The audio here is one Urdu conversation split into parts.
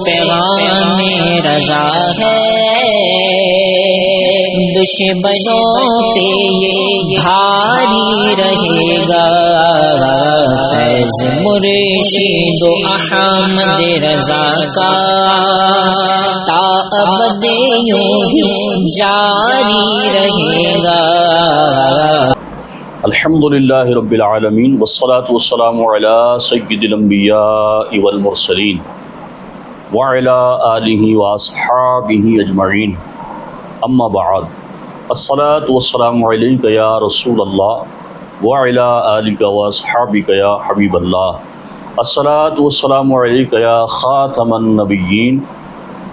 پیغام رضا ہے، دشمنوں پہ یہ بھاری رہے گا، فیض مرشد و احمد رضا کا تا ابد یوں ہی جاری رہے گا۔ الحمدللہ رب العالمین والصلاة والسلام علی سید الانبیاء والمرسلین وعلی آلہ واصحابہ اجمعین، اما بعد، الصلاة والسلام علیک یا رسول اللہ وعلی آلک واصحابک یا حبیب اللہ، الصلاة والسلام علیک یا خاتم النبیین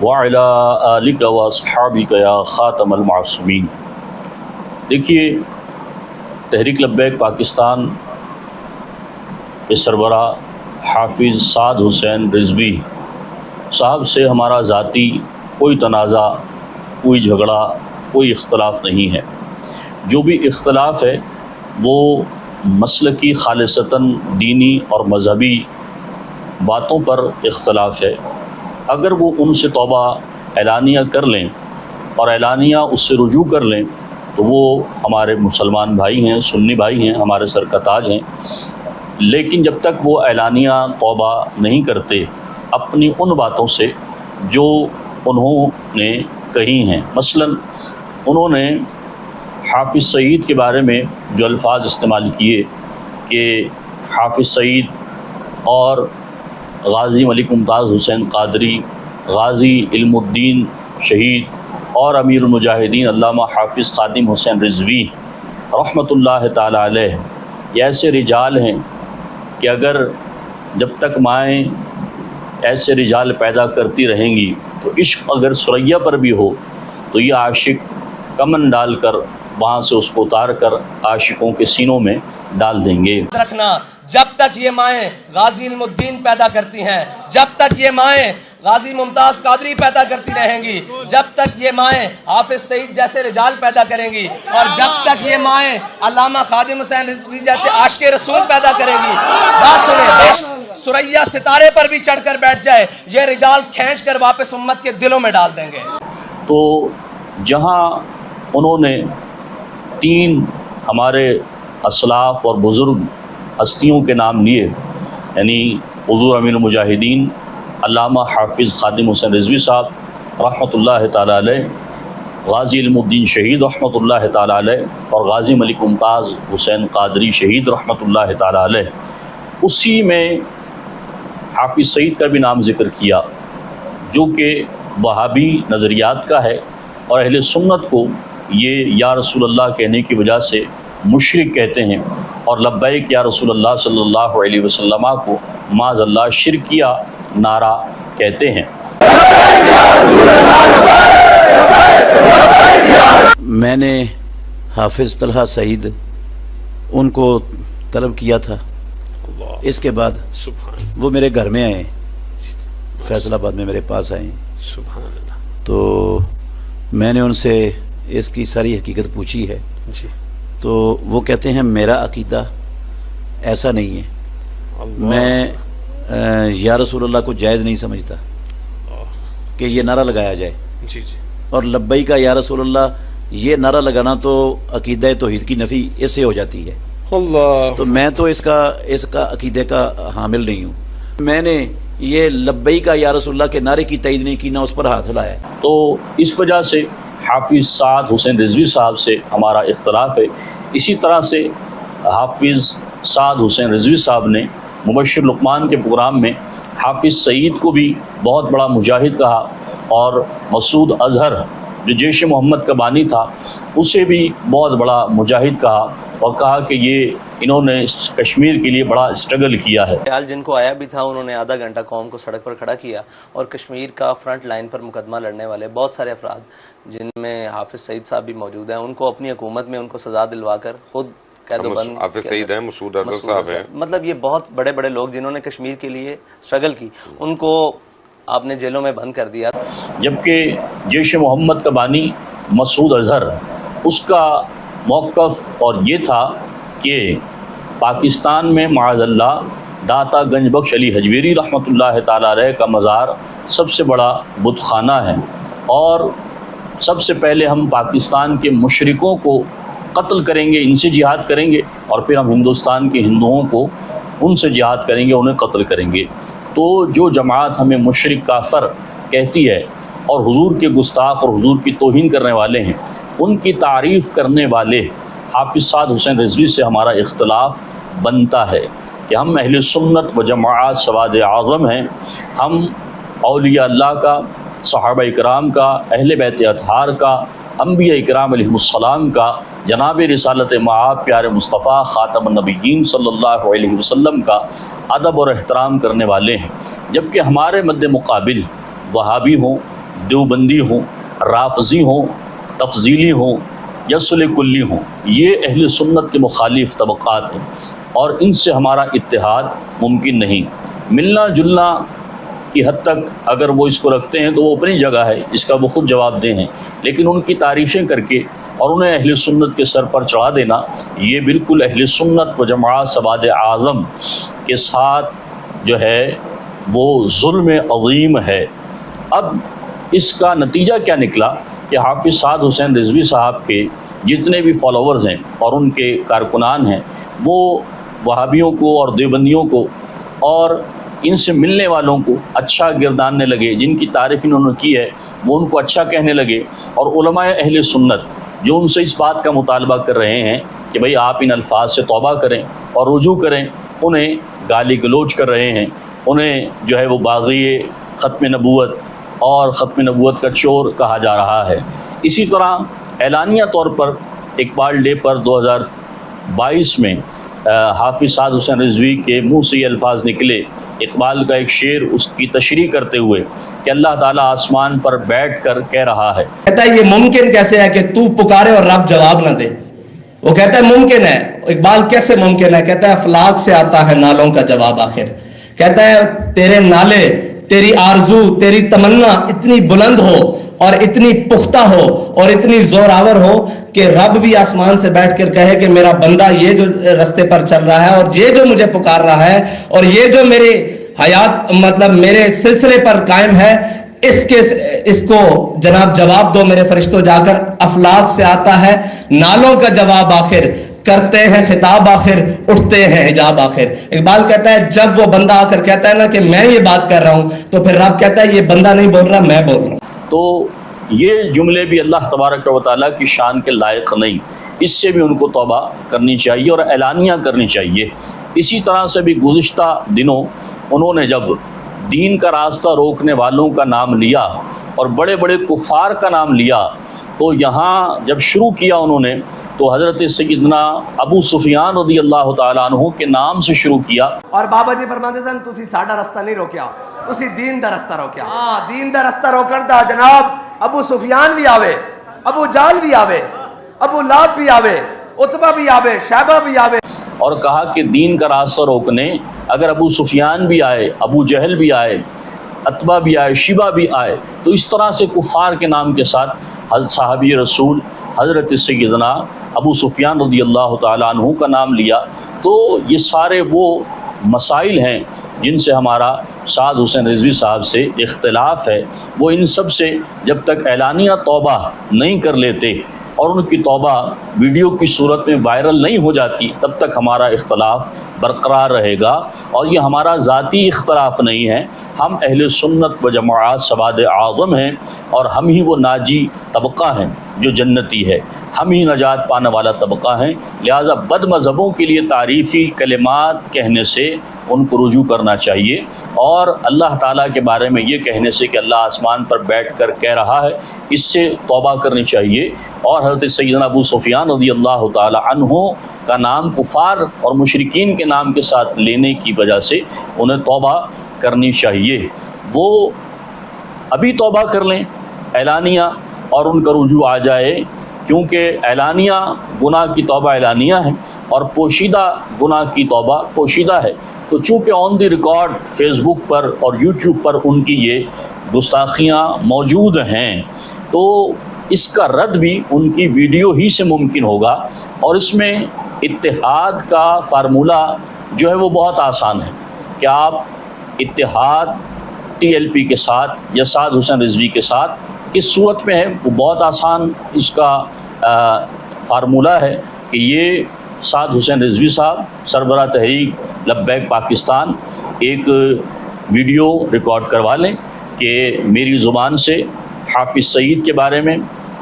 وعلی آلک واصحابک یا خاتم المعصومین۔ دیکھیے، تحریک لبیک پاکستان کے سربراہ حافظ سعد حسین رضوی صاحب سے ہمارا ذاتی کوئی تنازع، کوئی جھگڑا، کوئی اختلاف نہیں ہے۔ جو بھی اختلاف ہے وہ مسلکی خالصتاً دینی اور مذہبی باتوں پر اختلاف ہے۔ اگر وہ ان سے توبہ اعلانیہ کر لیں اور اعلانیہ اس سے رجوع کر لیں تو وہ ہمارے مسلمان بھائی ہیں، سنی بھائی ہیں، ہمارے سر کا تاج ہیں۔ لیکن جب تک وہ اعلانیہ توبہ نہیں کرتے اپنی ان باتوں سے جو انہوں نے کہی ہیں، مثلا انہوں نے حافظ سعید کے بارے میں جو الفاظ استعمال کیے کہ حافظ سعید اور غازی ملک ممتاز حسین قادری، غازی علم الدین شہید اور امیر المجاہدین علامہ حافظ خادم حسین رضوی رحمۃ اللہ تعالی علیہ، یہ ایسے رجال ہیں کہ اگر جب تک مائیں ایسے رجال پیدا کرتی رہیں گی تو عشق اگر ثریا پر بھی ہو تو یہ عاشق کمن ڈال کر وہاں سے اس کو اتار کر عاشقوں کے سینوں میں ڈال دیں گے۔ رکھنا، جب تک یہ مائیں غازی علم الدین پیدا کرتی ہیں، جب تک یہ مائیں غازی ممتاز قادری پیدا کرتی رہیں گی، جب تک یہ مائیں حافظ سعید جیسے رجال پیدا کریں گی، اور جب تک یہ مائیں علامہ خادم حسین رضوی جیسے عاشق رسول پیدا کریں گی، بات سنیں، ثریا ستارے پر بھی چڑھ کر بیٹھ جائے، یہ رجال کھینچ کر واپس امت کے دلوں میں ڈال دیں گے۔ تو جہاں انہوں نے تین ہمارے اسلاف اور بزرگ ہستیوں کے نام لیے، یعنی حضور امیر المجاہدین علامہ حافظ خادم حسین رضوی صاحب رحمۃ اللہ تعالی علیہ، غازی علم الدین شہید رحمۃ اللہ تعالی علیہ اور غازی ملک ممتاز حسین قادری شہید رحمۃ اللہ تعالی علیہ، اسی میں حافظ سعید کا بھی نام ذکر کیا جو کہ وہابی نظریات کا ہے، اور اہل سنت کو یہ یا رسول اللہ کہنے کی وجہ سے مشرک کہتے ہیں، اور لبیک یا رسول اللہ صلی اللہ علیہ وسلم کو معاذ اللہ شرکیہ نعرہ کہتے ہیں۔ میں نے حافظ طلحہ سعید ان کو طلب کیا تھا، اس کے بعد وہ میرے گھر میں آئے، فیصل آباد میں میرے پاس آئے، تو میں نے ان سے اس کی ساری حقیقت پوچھی ہے، تو وہ کہتے ہیں میرا عقیدہ ایسا نہیں ہے، میں یا رسول اللہ کو جائز نہیں سمجھتا کہ یہ نعرہ لگایا جائے، اور لبئی کا یا رسول اللہ یہ نعرہ لگانا تو عقیدہ توحید کی نفی اس سے ہو جاتی ہے، تو میں تو اس کا عقیدے کا حامل نہیں ہوں۔ میں نے یہ لبئی کا یا رسول اللہ کے نعرے کی تائید نہیں کی، نہ اس پر ہاتھ ہلایا۔ تو اس وجہ سے حافظ سعد حسین رضوی صاحب سے ہمارا اختلاف ہے۔ اسی طرح سے حافظ سعد حسین رضوی صاحب نے مبشر لقمان کے پروگرام میں حافظ سعید کو بھی بہت بڑا مجاہد کہا، اور مسعود اظہر جو جیش محمد کا بانی تھا اسے بھی بہت بڑا مجاہد کہا، اور کہا کہ یہ انہوں نے کشمیر کے لیے بڑا اسٹرگل کیا ہے۔ خیال جن کو آیا بھی تھا انہوں نے آدھا گھنٹہ قوم کو سڑک پر کھڑا کیا، اور کشمیر کا فرنٹ لائن پر مقدمہ لڑنے والے بہت سارے افراد جن میں حافظ سعید صاحب بھی موجود ہیں، ان کو اپنی حکومت میں ان کو سزا دلوا کر خود قید و بند، حافظ سعید ہیں، مسعود اظہر صاحب ہیں، مطلب یہ بہت بڑے بڑے لوگ جنہوں نے کشمیر کے لیے اسٹرگل کی، ان کو آپ نے جیلوں میں بند کر دیا۔ جبکہ جیش محمد کا بانی مسعود اظہر، اس کا موقف اور یہ تھا کہ پاکستان میں معاذ اللہ داتا گنج بخش علی حجویری رحمۃ اللہ تعالیٰ علیہ کا مزار سب سے بڑا بت خانہ ہے، اور سب سے پہلے ہم پاکستان کے مشرکوں کو قتل کریں گے، ان سے جہاد کریں گے، اور پھر ہم ہندوستان کے ہندوؤں کو ان سے جہاد کریں گے، انہیں قتل کریں گے۔ تو جو جماعت ہمیں مشرک کافر کہتی ہے اور حضور کے گستاخ اور حضور کی توہین کرنے والے ہیں، ان کی تعریف کرنے والے حافظ سعد حسین رضوی سے ہمارا اختلاف بنتا ہے کہ ہم اہل سنت و جماعت سواد اعظم ہیں، ہم اولیاء اللہ کا، صحابہ اکرام کا، اہل بیت اطہار کا، انبیاء اکرام علیہ السلام کا، جناب رسالت مآب پیارے مصطفیٰ خاتم النبیین صلی اللہ علیہ وسلم کا ادب اور احترام کرنے والے ہیں، جبکہ ہمارے مد مقابل وہابی ہوں، دیوبندی ہوں، رافضی ہوں، تفضیلی ہوں، یسل کلی ہوں، یہ اہل سنت کے مخالف طبقات ہیں، اور ان سے ہمارا اتحاد ممکن نہیں۔ ملنا جلنا کی حد تک اگر وہ اس کو رکھتے ہیں تو وہ اپنی جگہ ہے، اس کا وہ خود جواب دہ ہیں، لیکن ان کی تعریفیں کر کے اور انہیں اہل سنت کے سر پر چڑھا دینا، یہ بالکل اہل سنت و جماعت سواد اعظم کے ساتھ جو ہے وہ ظلم عظیم ہے۔ اب اس کا نتیجہ کیا نکلا کہ حافظ سعد حسین رضوی صاحب کے جتنے بھی فالوورز ہیں اور ان کے کارکنان ہیں، وہ وہابیوں کو اور دیوبندیوں کو اور ان سے ملنے والوں کو اچھا گرداننے لگے، جن کی تعریف انہوں نے کی ہے وہ ان کو اچھا کہنے لگے، اور علماء اہل سنت جو ان سے اس بات کا مطالبہ کر رہے ہیں کہ بھئی آپ ان الفاظ سے توبہ کریں اور رجوع کریں، انہیں گالی گلوچ کر رہے ہیں، انہیں جو ہے وہ باغی ختم نبوت اور ختم نبوت کا چور کہا جا رہا ہے۔ اسی طرح اعلانیہ طور پر اقبال ڈے پر 2022 میں حافظ سعد حسین رضوی کے منہ سے یہ الفاظ نکلے، اقبال کا ایک شعر اس کی تشریح کرتے ہوئے کہ اللہ تعالیٰ آسمان پر بیٹھ کر کہہ رہا ہے، کہتا ہے یہ ممکن کیسے ہے کہ تو پکارے اور رب جواب نہ دے؟ وہ کہتا ہے ممکن ہے۔ اقبال کیسے ممکن ہے؟ کہتا ہے افلاک سے آتا ہے نالوں کا جواب آخر۔ کہتا ہے تیرے نالے، تیری آرزو، تیری تمنا اتنی بلند ہو اور اتنی پختہ ہو اور اتنی زوراور ہو کہ رب بھی آسمان سے بیٹھ کر کہے کہ میرا بندہ یہ جو رستے پر چل رہا ہے اور یہ جو مجھے پکار رہا ہے اور یہ جو میرے حیات مطلب میرے سلسلے پر قائم ہے، اس کو جناب جواب دو میرے فرشتوں جا کر۔ افلاک سے آتا ہے نالوں کا جواب آخر، کرتے ہیں خطاب آخر، اٹھتے ہیں حجاب آخر۔ اقبال کہتا ہے جب وہ بندہ آ کر کہتا ہے نا کہ میں یہ بات کر رہا ہوں، تو پھر رب کہتا ہے یہ بندہ نہیں بول رہا، میں بول رہا ہوں۔ تو یہ جملے بھی اللہ تبارک و تعالیٰ کی شان کے لائق نہیں، اس سے بھی ان کو توبہ کرنی چاہیے اور اعلانیہ کرنی چاہیے۔ اسی طرح سے بھی گزشتہ دنوں انہوں نے جب دین کا راستہ روکنے والوں کا نام لیا اور بڑے بڑے کفار کا نام لیا، تو یہاں جب شروع کیا انہوں نے تو حضرت سیدنا ابو سفیان رضی اللہ تعالیٰ عنہ کے نام سے شروع کیا۔ اور بابا جی فرماتے سن تسی ساڈا رستہ نہیں روکیا، تسی دین دا رستہ روکیا۔ ہاں دین دا رستہ روکن دا جناب ابو سفیان بھی آوے، ابو جال بھی آوے، ابو لاب بھی آوے، عتبہ بھی آوے، شیبہ بھی آوے، اور کہا کہ دین کا راستہ روکنے اگر ابو سفیان بھی آئے، ابو جہل بھی آئے، عتبہ بھی آئے، شیبہ بھی آئے، تو اس طرح سے کفار کے نام کے ساتھ حضرت صحابی رسول حضرت سیدنا ابو سفیان رضی اللہ تعالیٰ عنہ کا نام لیا۔ تو یہ سارے وہ مسائل ہیں جن سے ہمارا سعد حسین رضوی صاحب سے اختلاف ہے، وہ ان سب سے جب تک اعلانیہ توبہ نہیں کر لیتے اور ان کی توبہ ویڈیو کی صورت میں وائرل نہیں ہو جاتی، تب تک ہمارا اختلاف برقرار رہے گا۔ اور یہ ہمارا ذاتی اختلاف نہیں ہے، ہم اہل سنت و جماعت سواد اعظم ہیں، اور ہم ہی وہ ناجی طبقہ ہیں جو جنتی ہے، ہم ہی نجات پانے والا طبقہ ہیں۔ لہٰذا بد مذہبوں کے لیے تعریفی کلمات کہنے سے ان کو رجوع کرنا چاہیے، اور اللہ تعالیٰ کے بارے میں یہ کہنے سے کہ اللہ آسمان پر بیٹھ کر کہہ رہا ہے، اس سے توبہ کرنی چاہیے۔ اور حضرت سیدنا ابو سفیان رضی اللہ تعالیٰ عنہ کا نام کفار اور مشرکین کے نام کے ساتھ لینے کی وجہ سے انہیں توبہ کرنی چاہیے۔ وہ ابھی توبہ کر لیں اعلانیہ اور ان کا رجوع آ جائے، کیونکہ اعلانیہ گناہ کی توبہ اعلانیہ ہے اور پوشیدہ گناہ کی توبہ پوشیدہ ہے۔ تو چونکہ آن دی ریکارڈ فیس بک پر اور یوٹیوب پر ان کی یہ گستاخیاں موجود ہیں، تو اس کا رد بھی ان کی ویڈیو ہی سے ممکن ہوگا، اور اس میں اتحاد کا فارمولہ جو ہے وہ بہت آسان ہے۔ کہ آپ اتحاد TLP کے ساتھ یا سعد حسین رضوی کے ساتھ کس صورت میں ہے؟ وہ بہت آسان اس کا فارمولہ ہے کہ یہ سعد حسین رضوی صاحب سربراہ تحریک لبیک پاکستان ایک ویڈیو ریکارڈ کروا لیں کہ میری زبان سے حافظ سعید کے بارے میں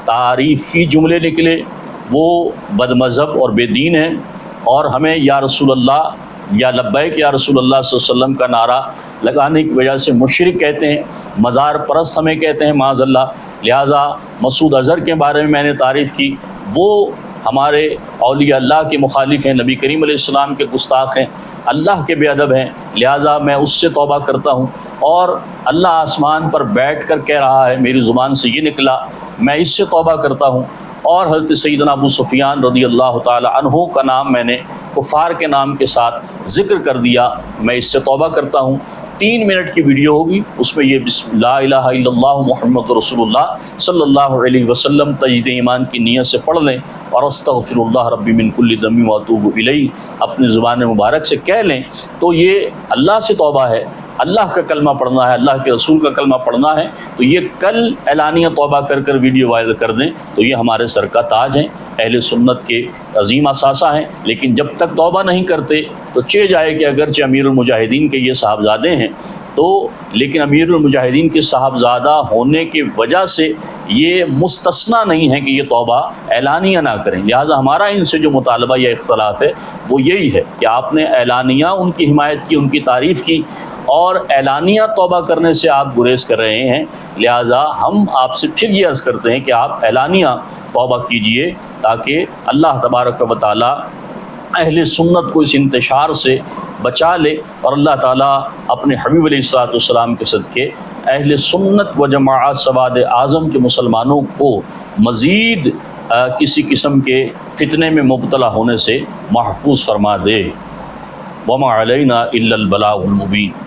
تعریفی جملے نکلے، وہ بد مذہب اور بے دین ہیں، اور ہمیں یا رسول اللہ یا لبیک یا رسول اللہ صلی اللہ علیہ وسلم کا نعرہ لگانے کی وجہ سے مشرک کہتے ہیں، مزار پرست ہمیں کہتے ہیں معاذ اللہ۔ لہٰذا مسعود اظہر کے بارے میں نے تعریف کی، وہ ہمارے اولیاء اللہ کے مخالف ہیں، نبی کریم علیہ السلام کے گستاخ ہیں، اللہ کے بے ادب ہیں، لہٰذا میں اس سے توبہ کرتا ہوں۔ اور اللہ آسمان پر بیٹھ کر کہہ رہا ہے، میری زبان سے یہ نکلا، میں اس سے توبہ کرتا ہوں۔ اور حضرت سیدنا ابو سفیان رضی اللہ تعالی عنہ کا نام میں نے کفار کے نام کے ساتھ ذکر کر دیا، میں اس سے توبہ کرتا ہوں۔ 3 منٹ کی ویڈیو ہوگی، اس میں یہ لا الہ الا اللہ محمد رسول اللہ صلی اللہ علیہ وسلم تجدید ایمان کی نیت سے پڑھ لیں اور استغفر اللہ ربی من کل ذنب واتوب الیہ اپنی زبان مبارک سے کہہ لیں، تو یہ اللہ سے توبہ ہے، اللہ کا کلمہ پڑھنا ہے، اللہ کے رسول کا کلمہ پڑھنا ہے۔ تو یہ کل اعلانیہ توبہ کر کر ویڈیو وائرل کر دیں تو یہ ہمارے سر کا تاج ہیں، اہل سنت کے عظیم اثاثہ ہیں۔ لیکن جب تک توبہ نہیں کرتے تو چہ جائے کہ اگرچہ امیر المجاہدین کے یہ صاحبزادے ہیں تو لیکن امیر المجاہدین کے صاحبزادہ ہونے کی وجہ سے یہ مستثنا نہیں ہے کہ یہ توبہ اعلانیہ نہ کریں۔ لہٰذا ہمارا ان سے جو مطالبہ یا اختلاف ہے وہ یہی ہے کہ آپ نے اعلانیہ ان کی حمایت کی، ان کی تعریف کی، اور اعلانیہ توبہ کرنے سے آپ گریز کر رہے ہیں۔ لہٰذا ہم آپ سے پھر یہ عرض کرتے ہیں کہ آپ اعلانیہ توبہ کیجئے تاکہ اللہ تبارک و تعالی اہل سنت کو اس انتشار سے بچا لے، اور اللہ تعالیٰ اپنے حبیب علیہ الصلوۃ والسلام کے صدقے اہل سنت و جماعت سواد اعظم کے مسلمانوں کو مزید کسی قسم کے فتنے میں مبتلا ہونے سے محفوظ فرما دے۔ وما علینا الا البلاغ المبین۔